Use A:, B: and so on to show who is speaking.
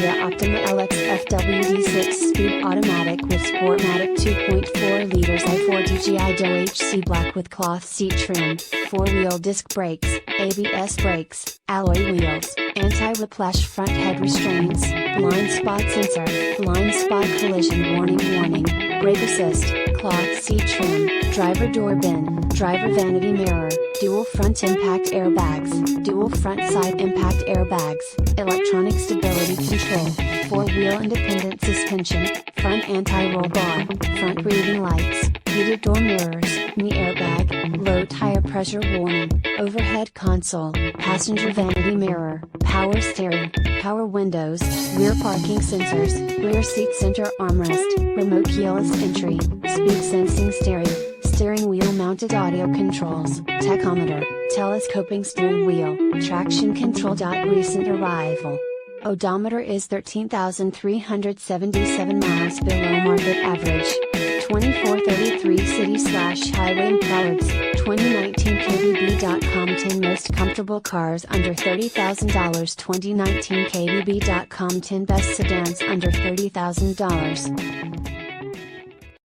A: Kia Optima LX FWD 6-speed automatic with Sportmatic 2.4 liters I4 DGI DOHC Black with cloth seat trim, 4-wheel disc brakes, ABS brakes, alloy wheels, anti-whiplash front head restraints, blind spot sensor, blind spot collision warning, brake assist, cloth seat trim, driver door bin, driver vanity mirror, dual front impact airbags, dual front side impact airbags, electronic stability control, 4-wheel independent suspension, front anti-roll bar, front reading lights, heated door mirrors, knee airbag, low tire pressure warning, overhead console, passenger vanity mirror, power steering, power windows, rear parking sensors, rear seat center armrest, remote keyless entry, speed sensing steering wheel mounted audio controls, tachometer, telescoping steering wheel, traction control.brbrRecent arrival. Odometer is 13,377 miles below market average. 2433 city/highway MPGbrbrAwards, 2019 KBB.com 10 most comfortable cars under $30,000 2019 KBB.com 10 best sedans under $30,000.